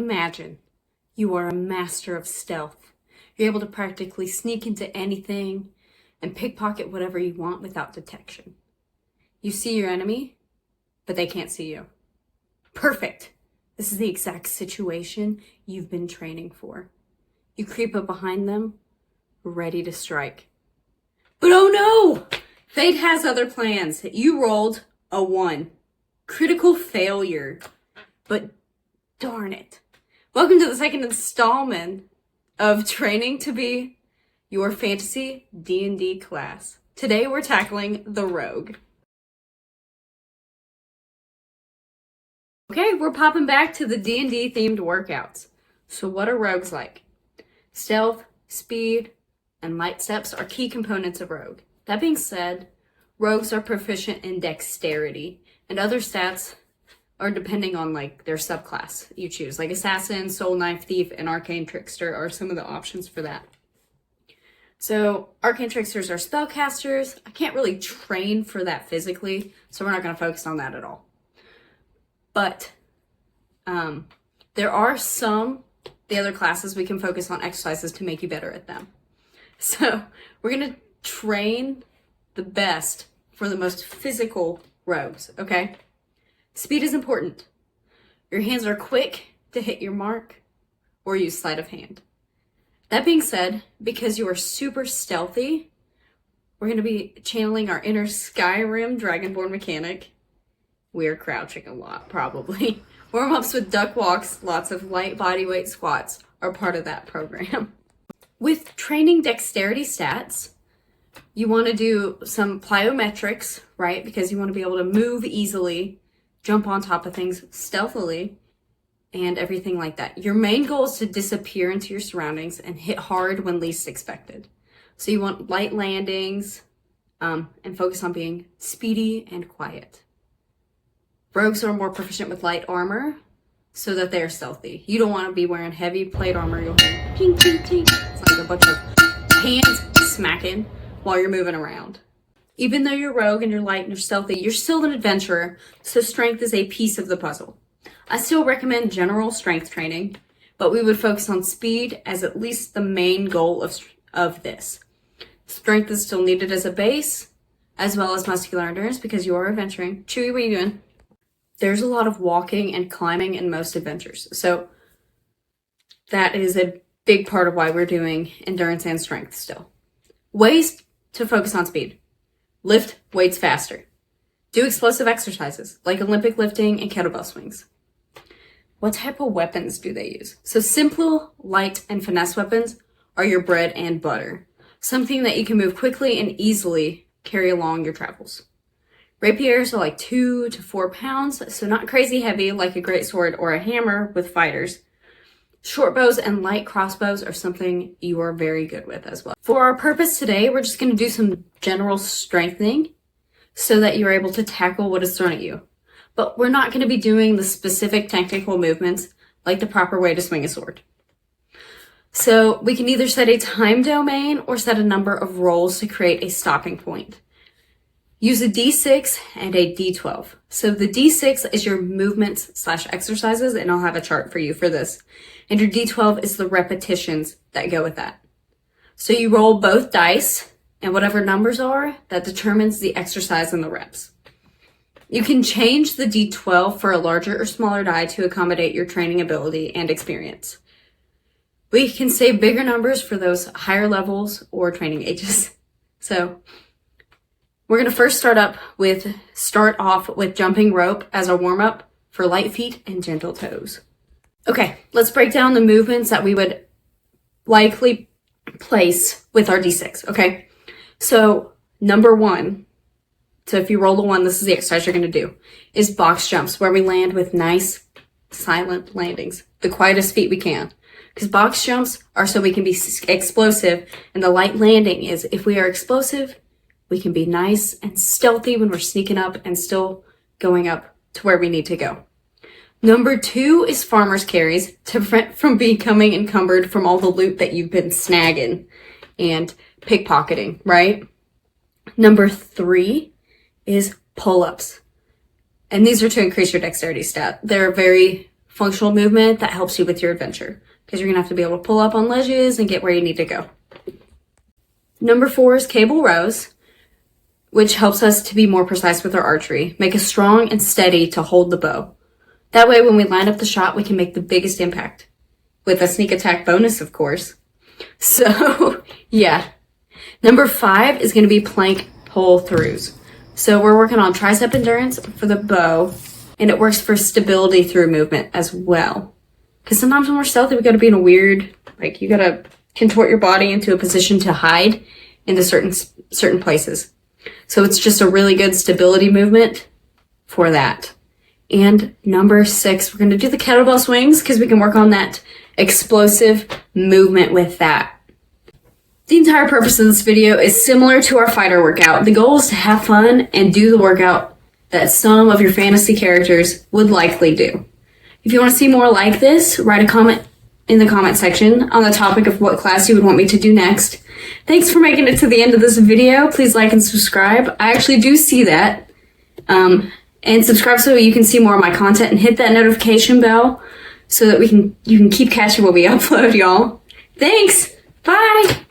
Imagine you are a master of stealth. You're able to practically sneak into anything and pickpocket whatever you want without detection. You see your enemy, but they can't see you. Perfect. This is the exact situation you've been training for. You creep up behind them, ready to strike. But oh no! Fate has other plans. You rolled a 1. Critical failure. But darn it. Welcome to the second installment of training to be your fantasy D&D class. Today we're tackling the rogue. Okay, we're popping back to the D&D themed workouts. So what are rogues like? Stealth, speed, and light steps are key components of rogue. That being said, rogues are proficient in dexterity, and other stats are depending on their subclass you choose. Like assassin, soul knife thief, and arcane trickster are some of the options for that. So arcane tricksters are spellcasters. I can't really train for that physically, so we're not going to focus on that at all. But there are the other classes we can focus on exercises to make you better at them. So we're going to train the best for the most physical rogues, okay? Speed is important. Your hands are quick to hit your mark or use sleight of hand. That being said, because you are super stealthy, we're going to be channeling our inner Skyrim Dragonborn mechanic. We're crouching a lot, probably. Warm-ups with duck walks, lots of light bodyweight squats are part of that program. With training dexterity stats, you want to do some plyometrics, right? Because you want to be able to move easily, jump on top of things stealthily, and everything like that. Your main goal is to disappear into your surroundings and hit hard when least expected. So you want light landings and focus on being speedy and quiet. Rogues are more proficient with light armor so that they are stealthy. You don't want to be wearing heavy plate armor. You'll hear ting, ting, ting. It's like a bunch of hands smacking while you're moving around. Even though you're rogue and you're light and you're stealthy, you're still an adventurer, so strength is a piece of the puzzle. I still recommend general strength training, but we would focus on speed as at least the main goal of this. Strength is still needed as a base, as well as muscular endurance because you are adventuring. Chewy, what are you doing? There's a lot of walking and climbing in most adventures, so that is a big part of why we're doing endurance and strength still. Ways to focus on speed. Lift weights faster. Do explosive exercises like Olympic lifting and kettlebell swings. What type of weapons do they use? So simple, light, and finesse weapons are your bread and butter. Something that you can move quickly and easily carry along your travels. Rapiers are like 2 to 4 pounds, so not crazy heavy like a greatsword or a hammer with fighters. Short bows and light crossbows are something you are very good with as well. For our purpose today, we're just going to do some general strengthening so that you're able to tackle what is thrown at you. But we're not going to be doing the specific technical movements like the proper way to swing a sword. So we can either set a time domain or set a number of rolls to create a stopping point. Use a D6 and a D12. So the D6 is your movements/exercises, and I'll have a chart for you for this. And your D12 is the repetitions that go with that. So you roll both dice, and whatever numbers are, that determines the exercise and the reps. You can change the D12 for a larger or smaller die to accommodate your training ability and experience. We can say bigger numbers for those higher levels or training ages. So we're going to first start off with jumping rope as a warm-up for light feet and gentle toes. Okay, let's break down the movements that we would likely place with our D6, okay? So number 1, so if you roll a 1, this is the exercise you're going to do, is box jumps, where we land with nice, silent landings, the quietest feet we can. Because box jumps are so we can be explosive, and the light landing is if we are explosive, we can be nice and stealthy when we're sneaking up and still going up to where we need to go. Number 2 is farmer's carries to prevent from becoming encumbered from all the loot that you've been snagging and pickpocketing, right? Number 3 is pull-ups. And these are to increase your dexterity stat. They're very functional movement that helps you with your adventure, because you're gonna have to be able to pull up on ledges and get where you need to go. Number 4 is cable rows, which helps us to be more precise with our archery, make us strong and steady to hold the bow. That way, when we line up the shot, we can make the biggest impact. With a sneak attack bonus, of course. So, yeah. Number 5 is going to be plank pull throughs. So we're working on tricep endurance for the bow, and it works for stability through movement as well. Because sometimes when we're stealthy, we got to be in a weird, like, you got to contort your body into a position to hide into certain places. So it's just a really good stability movement for that. And number 6, we're going to do the kettlebell swings because we can work on that explosive movement with that. The entire purpose of this video is similar to our fighter workout. The goal is to have fun and do the workout that some of your fantasy characters would likely do. If you want to see more like this, write a comment in the comment section on the topic of what class you would want me to do next. Thanks for making it to the end of this video. Please like and subscribe. I actually do see that. And subscribe so you can see more of my content, and hit that notification bell so that you can keep catching what we upload, y'all. Thanks. Bye.